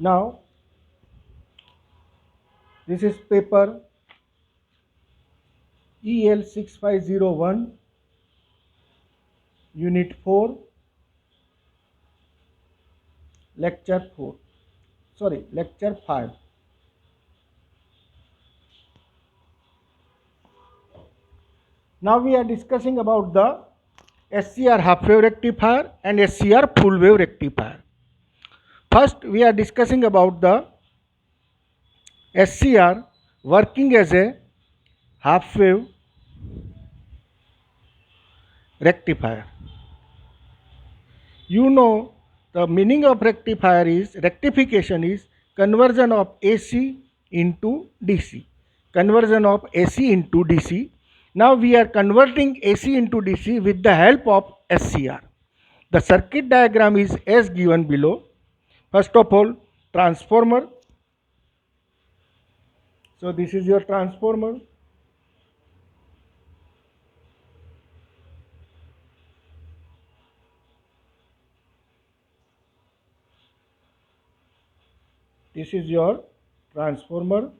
Now this is paper EL 6501 Unit 4 Lecture 5. Now we are discussing about the SCR half wave rectifier and SCR full wave rectifier. First we are discussing about the SCR working as a half wave rectifier. You know the meaning of rectification is conversion of AC into DC. Conversion of AC into DC. Now we are converting AC into DC with the help of SCR. The circuit diagram is as given below. First of all, transformer. So this is your transformer. This is your transformer.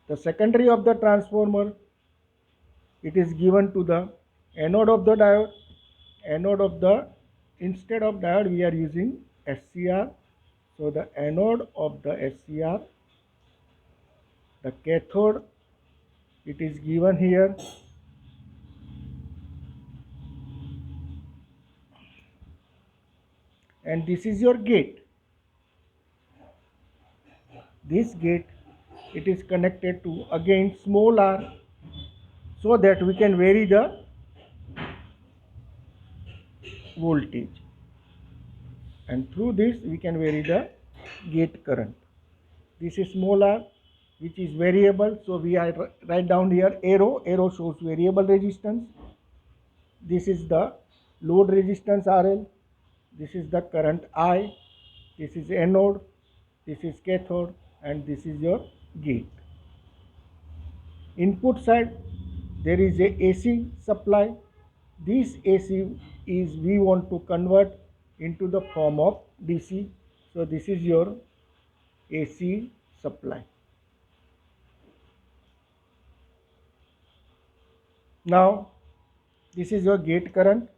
The secondary of the transformer, it is given to the anode of the diode. Instead of diode we are using SCR. So the anode of the SCR, the cathode, it is given here. And this is your gate. This gate, it is connected to again small r, so that we can vary the voltage, and through this we can vary the gate current. This is small r, which is variable, so we are write down here arrow shows variable resistance. This is the load resistance RL, this is the current I, this is anode, this is cathode, and this is your gate. Input side, there is a AC supply. This AC is we want to convert into the form of DC. So this is your AC supply. Now this is your gate current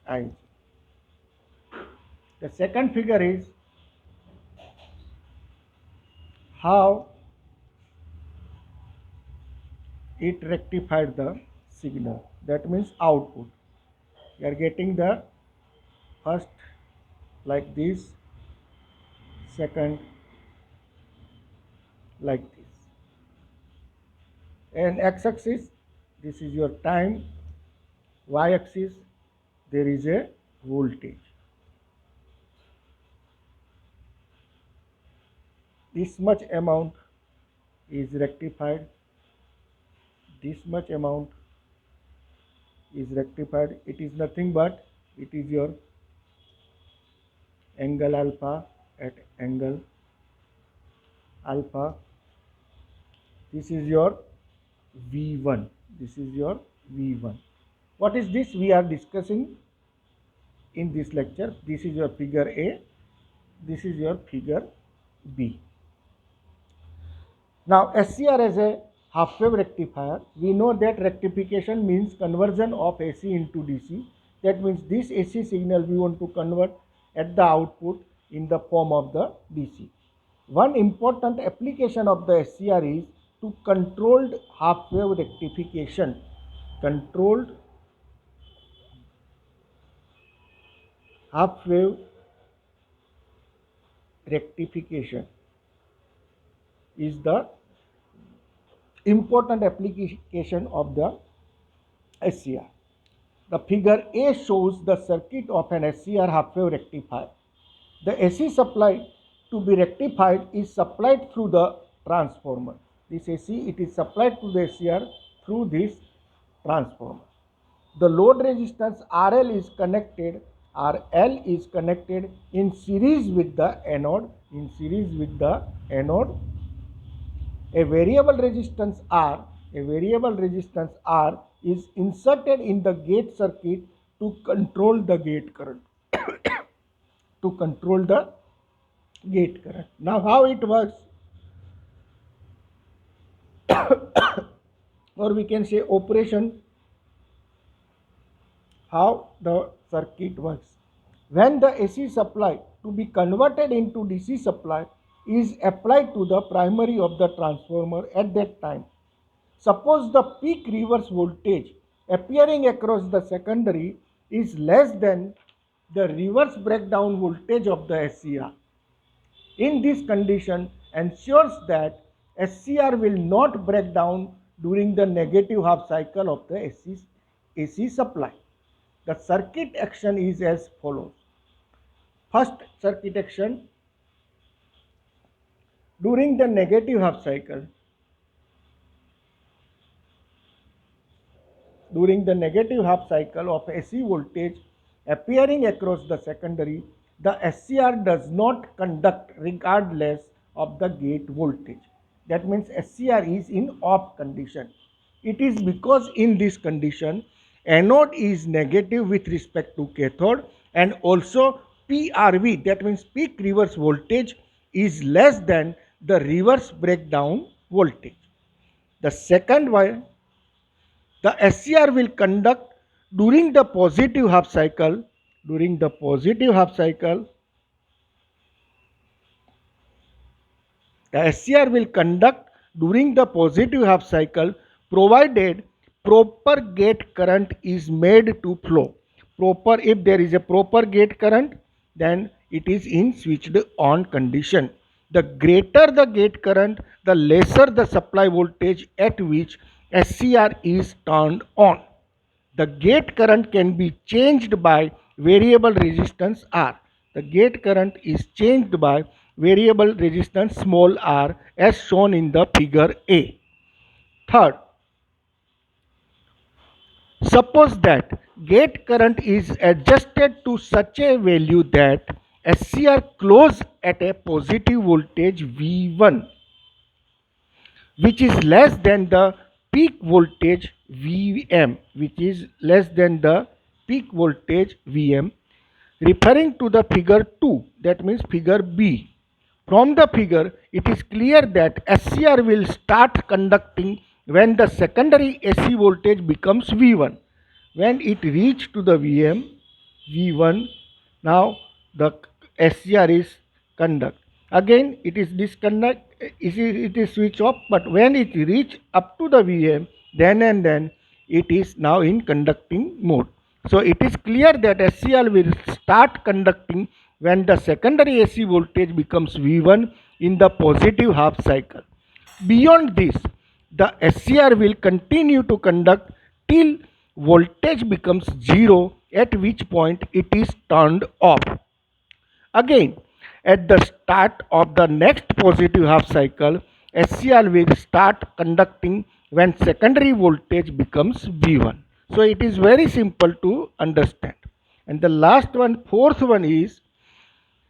I. The second figure is how it rectified the signal. That means output. You are getting the first like this, second like this. And x-axis, this is your time. Y-axis, there is a voltage. This much amount is rectified. This much amount is rectified. It is nothing but it is your angle alpha at angle alpha. This is your V1. This is your V1. What is this we are discussing in this lecture? This is your figure A. This is your figure B. Now SCR as a half wave rectifier, we know that rectification means conversion of AC into DC. That means this AC signal we want to convert at the output in the form of the DC. One important application of the SCR is to controlled half wave rectification. Controlled half wave rectification is the important application of the SCR. The figure A shows the circuit of an SCR half wave rectifier. The AC supply to be rectified is supplied through the transformer. This AC, it is supplied to the SCR through this transformer. The load resistance RL is connected in series with the anode. A variable resistance R is inserted in the gate circuit to control the gate current. to control the gate current. Now how it works, or we can say operation, how the circuit works. When the AC supply to be converted into DC supply is applied to the primary of the transformer at that time, suppose the peak reverse voltage appearing across the secondary is less than the reverse breakdown voltage of the SCR. In this condition ensures that SCR will not break down during the negative half cycle of the AC supply. The circuit action is as follows. First circuit action, during the negative half cycle, of AC voltage appearing across the secondary, the SCR does not conduct regardless of the gate voltage. That means SCR is in off condition. It is because in this condition anode is negative with respect to cathode, and also PRV, that means peak reverse voltage, is less than the reverse breakdown voltage. The second one, the SCR will conduct during the positive half cycle. The SCR will conduct during the positive half cycle provided proper gate current is made to flow. If there is a proper gate current, then it is in switched on condition. The greater the gate current, the lesser the supply voltage at which SCR is turned on. The gate current can be changed by variable resistance R. The gate current is changed by variable resistance small r as shown in the figure A. Third, suppose that gate current is adjusted to such a value that SCR close at a positive voltage V1, which is less than the peak voltage Vm, referring to the figure 2, that means figure B. From the figure, it is clear that SCR will start conducting when the secondary AC voltage becomes V1. When it reaches to the V1, now the SCR is conduct. Again, it is disconnect, it is switch off, but when it reach up to the VM, then and then it is now in conducting mode. So it is clear that SCR will start conducting when the secondary AC voltage becomes V1 in the positive half cycle. Beyond this, the SCR will continue to conduct till voltage becomes 0, at which point it is turned off. Again, at the start of the next positive half cycle, SCR will start conducting when secondary voltage becomes V1. So it is very simple to understand. And the last one, fourth one, is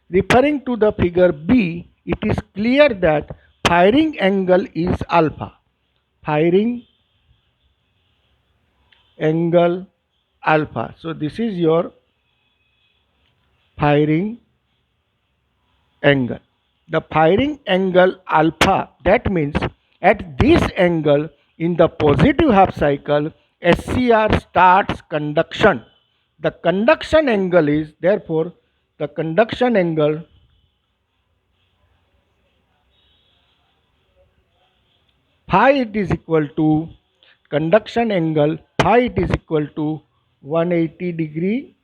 referring to the figure B. It is clear that firing angle is alpha. Firing angle alpha. So this is your firing angle. The firing angle alpha, that means at this angle in the positive half cycle, SCR starts conduction. The conduction angle is, therefore, the conduction angle phi, it is equal to conduction angle phi, it is equal to 180 degree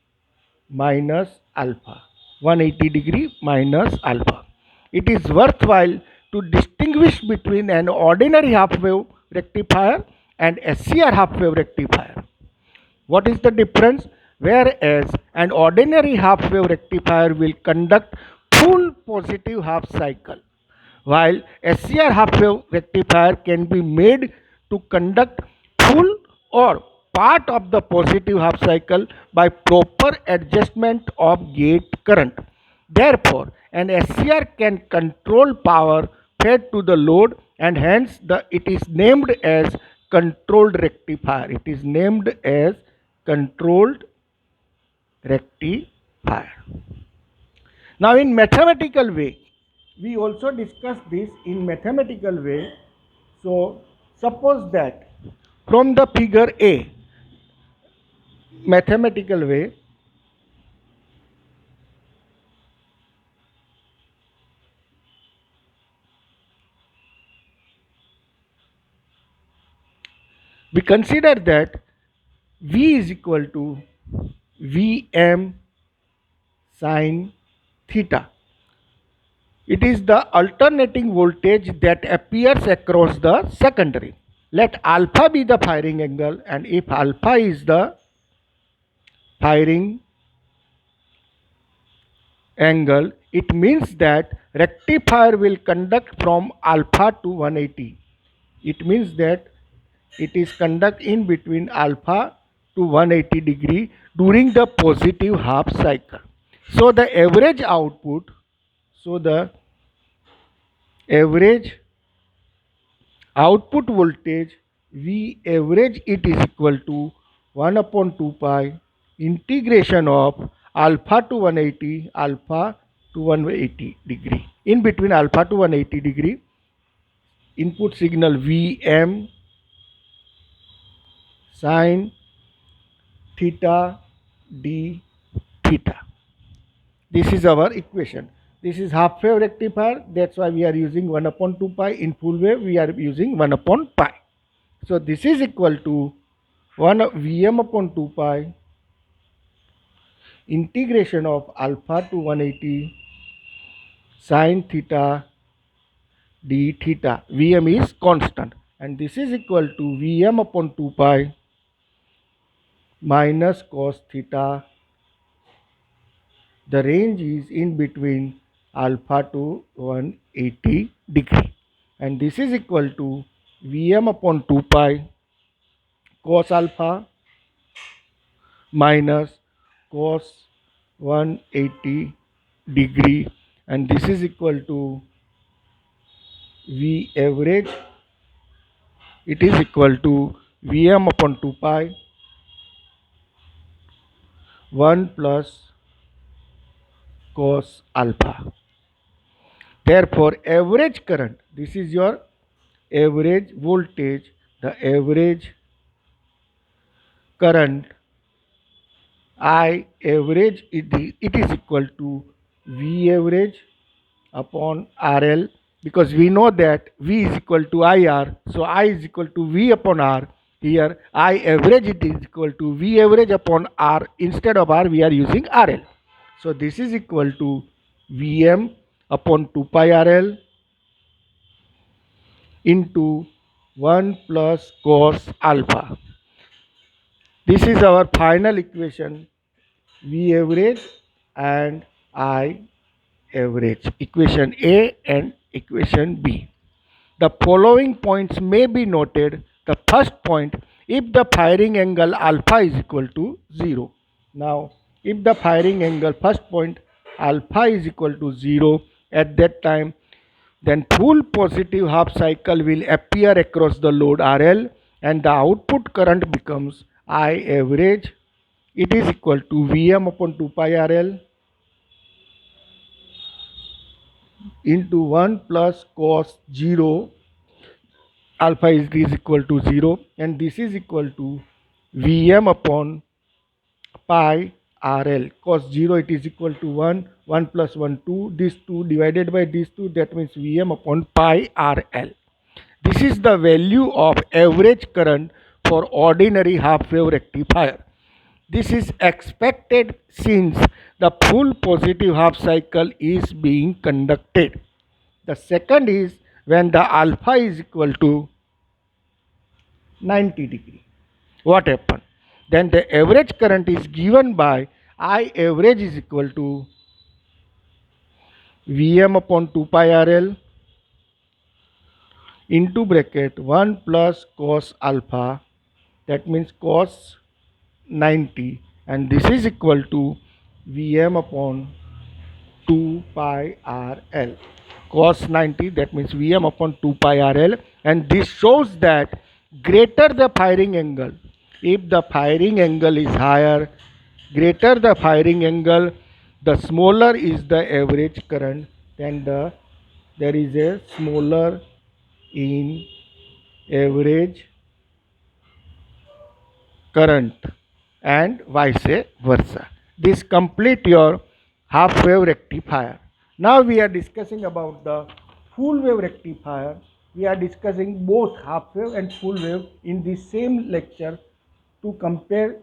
minus alpha. 180 degree minus alpha. It is worthwhile to distinguish between an ordinary half wave rectifier and SCR half wave rectifier. What is the difference? Whereas an ordinary half wave rectifier will conduct full positive half cycle, while SCR half wave rectifier can be made to conduct full or part of the positive half cycle by proper adjustment of gate current. Therefore, an SCR can control power fed to the load, and hence it is named as controlled rectifier. It is named as controlled rectifier. fire. Now in mathematical way, we also discuss this in mathematical way. So suppose that from the figure A, mathematical way, we consider that V is equal to Vm sine theta. It is the alternating voltage that appears across the secondary. Let alpha be the firing angle, and if alpha is the firing angle, it means that rectifier will conduct from alpha to 180. It means that it is conduct in between alpha to 180 degree during the positive half cycle. So the average output, so the average output voltage V average, it is equal to 1 upon 2 pi integration of alpha to 180, alpha to 180 degree. In between alpha to 180 degree, input signal Vm sine theta d theta. This is our equation. This is half wave rectifier, that's why we are using 1 upon 2 pi. In full wave we are using 1 upon pi. So this is equal to 1 Vm upon 2 pi integration of alpha to 180 sine theta d theta. Vm is constant, and this is equal to Vm upon 2 pi minus cos theta. The range is in between alpha to 180 degree, and this is equal to Vm upon 2 pi cos alpha minus cos 180 degree, and this is equal to V average, it is equal to Vm upon 2 pi 1 plus cos alpha. Therefore average current, this is your average voltage, the average current I average, it is equal to V average upon RL, because we know that V is equal to IR, so I is equal to V upon R. Here I average, it is equal to V average upon R. Instead of R we are using RL. So this is equal to Vm upon 2 pi RL into 1 plus cos alpha. This is our final equation, V average and I average, equation A and equation B. The following points may be noted. The first point, if the firing angle alpha is equal to 0. Now, if the firing angle, first point, alpha is equal to 0, at that time, then full positive half cycle will appear across the load RL, and the output current becomes I average. It is equal to Vm upon 2 pi RL into 1 plus cos 0 alpha is equal to 0, and this is equal to Vm upon pi RL. Cos 0, it is equal to 1, 1 plus 1 2, this 2 divided by this 2, that means Vm upon pi RL. This is the value of average current for ordinary half wave rectifier. This is expected since the full positive half cycle is being conducted. The second is when the alpha is equal to 90 degree. What happened? Then the average current is given by I average is equal to Vm upon 2 pi RL into bracket 1 plus cos alpha, that means cos 90, and this is equal to Vm upon 2 pi RL. Cos 90, that means Vm upon 2 pi RL, and this shows that greater the firing angle, if the firing angle is higher, greater the firing angle, The smaller is the average current, then there is a smaller in average current and vice versa. This complete your half wave rectifier. Now we are discussing about the full wave rectifier. We are discussing both half wave and full wave in the same lecture to compare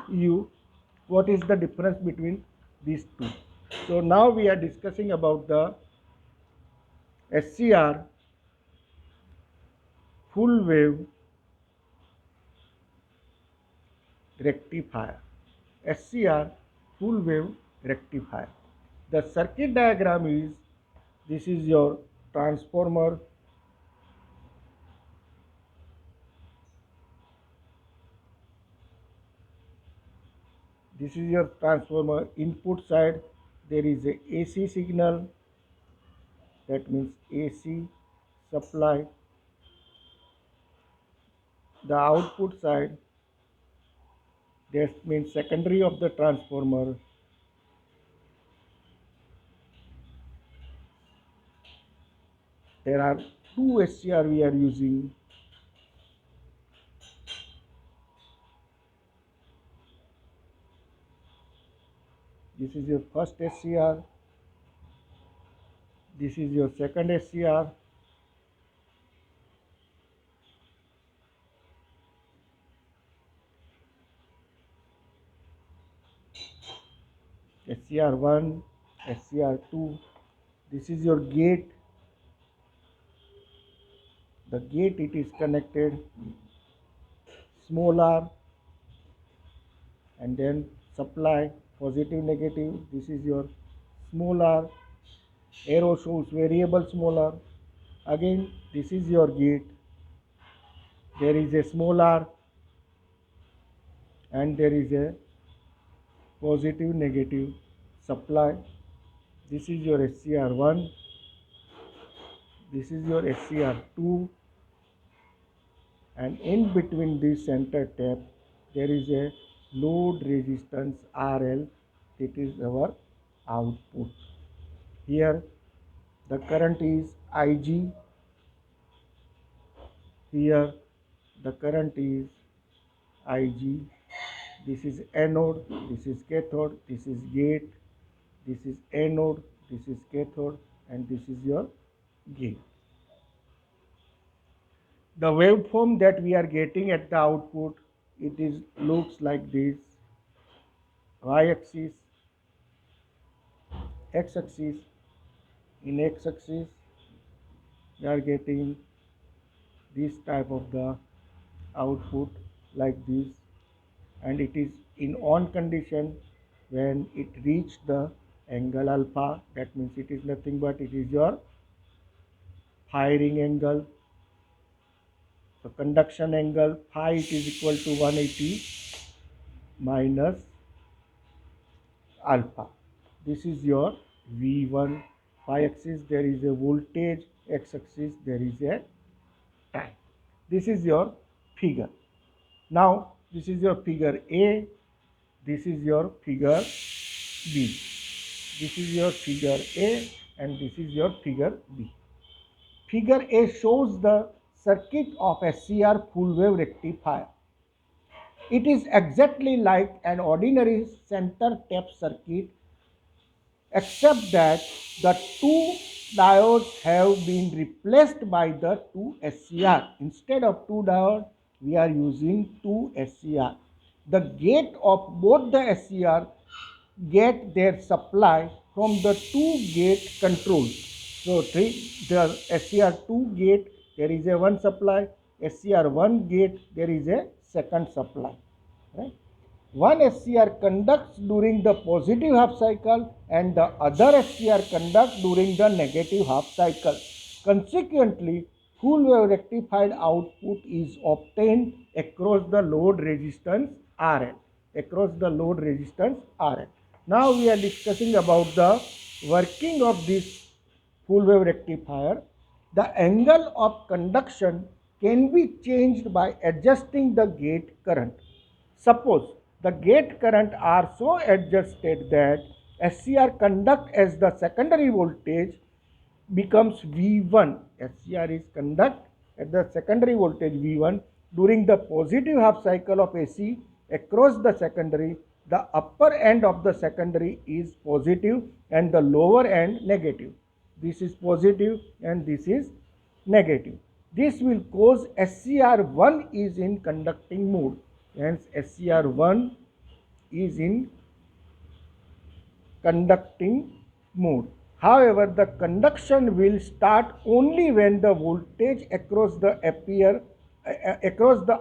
you what is the difference between these two. So now we are discussing about the SCR full wave rectifier. SCR full wave rectifier. The circuit diagram is, this is your transformer, this is your transformer input side, there is a AC signal, that means AC supply. The output side, that means secondary of the transformer. There are two SCR we are using. This is your first SCR, this is your second SCR. SCR1, SCR2, this is your gate. The gate, it is connected small r, and then supply positive negative. This is your small r, arrow shows variable small r. Again this is your gate, there is a small r and there is a positive negative supply. This is your SCR1, this is your SCR2, and in between this center tap there is a load resistance RL. It is our output. Here the current is IG, here the current is IG. This is anode, this is cathode, this is gate, this is anode, this is cathode, and this is your gate. The waveform that we are getting at the output, it is looks like this: y-axis, x-axis. In x-axis we are getting this type of the output like this, and it is in on condition. When it reach the angle alpha, that means it is nothing but it is your firing angle. So conduction angle phi, it is equal to 180 minus alpha. This is your V1. Y-axis there is a voltage, x-axis there is a time. This is your figure. Now this is your figure A, this is your figure B. This is your figure A and this is your figure B. Figure A shows the circuit of SCR full wave rectifier. It is exactly like an ordinary center tap circuit, except that the two diodes have been replaced by the two SCR. Instead of two diodes, we are using two SCR. The gate of both the SCR get their supply from the two gate controls. So the SCR2 gate, there is a one supply, SCR1 gate, there is a second supply. Right? One SCR conducts during the positive half cycle and the other SCR conducts during the negative half cycle. Consequently, full wave rectified output is obtained across the load resistance RL. Across the load resistance RL. Now we are discussing about the working of this full wave rectifier. The angle of conduction can be changed by adjusting the gate current. Suppose the gate current are so adjusted that SCR conduct as the secondary voltage becomes V1. SCR is conduct at the secondary voltage V1 during the positive half cycle of AC across the secondary. The upper end of the secondary is positive and the lower end negative. This is positive and this is negative. This will cause SCR1 is in conducting mode. Hence SCR1 is in conducting mode. However, the conduction will start only when the voltage across the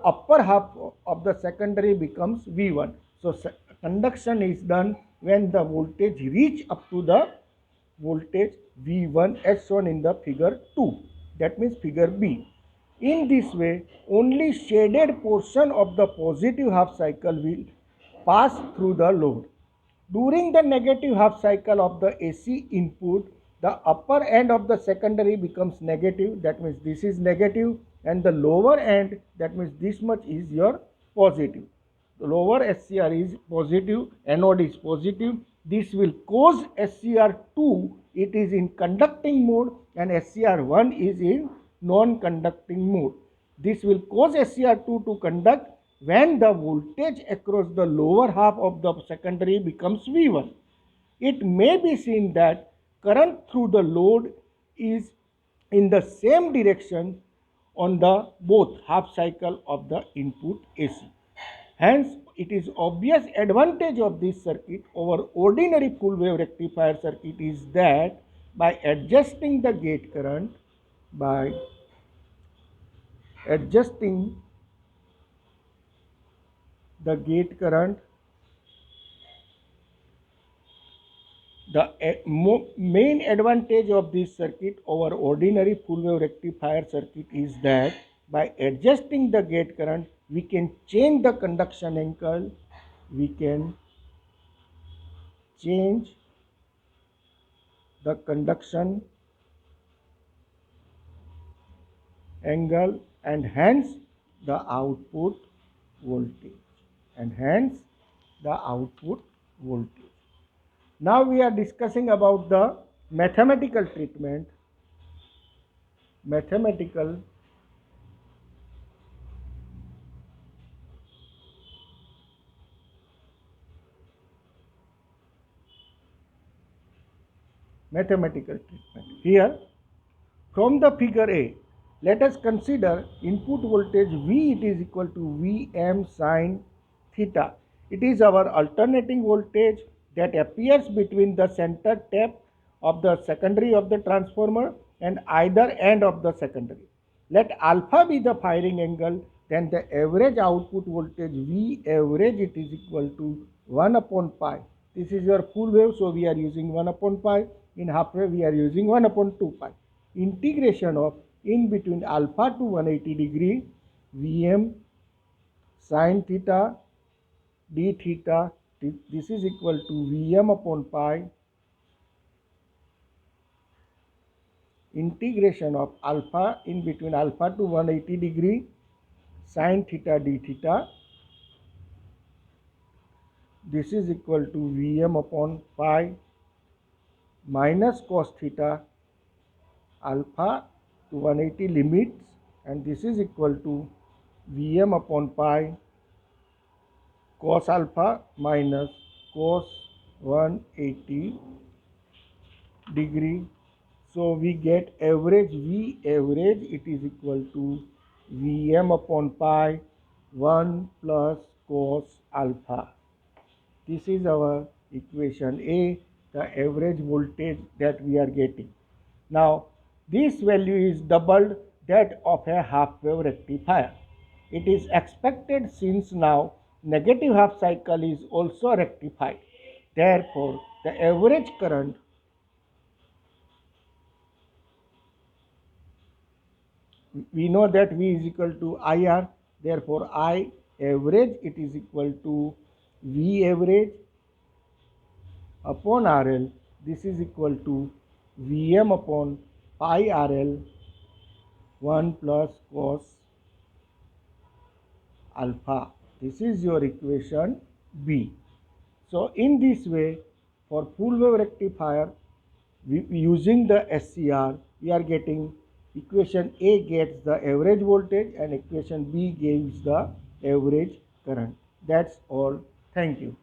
upper half of the secondary becomes V1. So conduction is done when the voltage reach up to the voltage V1 as shown in the figure 2. That means figure B. In this way, only shaded portion of the positive half cycle will pass through the load. During the negative half cycle of the AC input, the upper end of the secondary becomes negative. That means this is negative, and the lower end, that means this much, is your positive. The lower SCR is positive, anode is positive. This will cause SCR2, it is in conducting mode, and SCR1 is in non-conducting mode. This will cause SCR2 to conduct when the voltage across the lower half of the secondary becomes V1. It may be seen that current through the load is in the same direction on the both half cycle of the input AC. Hence, it is obvious advantage of this circuit over ordinary full wave rectifier circuit is that by adjusting the gate current, by adjusting the gate current, the main advantage of this circuit over ordinary full wave rectifier circuit is that by adjusting the gate current, we can change the conduction angle, we can change the conduction angle and hence the output voltage, and hence the output voltage. Now we are discussing about the mathematical treatment. Mathematical treatment. Here from the figure A, let us consider input voltage V, it is equal to Vm sin theta. It is our alternating voltage that appears between the center tap of the secondary of the transformer and either end of the secondary. Let alpha be the firing angle, then the average output voltage V average, it is equal to 1 upon pi. This is your full wave, so we are using 1 upon pi. In half wave, we are using 1 upon 2 pi. Integration of in between alpha to 180 degree Vm sin theta d theta, this is equal to Vm upon pi, integration of alpha in between alpha to 180 degree sin theta d theta, this is equal to Vm upon pi minus cos theta alpha to 180 limits, and this is equal to Vm upon pi cos alpha minus cos 180 degree. So we get average V average, it is equal to Vm upon pi 1 plus cos alpha. This is our equation A, the average voltage that we are getting. Now this value is doubled that of a half wave rectifier. It is expected since now negative half cycle is also rectified. Therefore, the average current we know that V is equal to IR. Therefore, I average it is equal to V average upon RL. This is equal to Vm upon pi RL 1 plus cos alpha. This is your equation B. So in this way, for full wave rectifier, using the SCR, we are getting equation A gets the average voltage and equation B gives the average current. That's all. Thank you.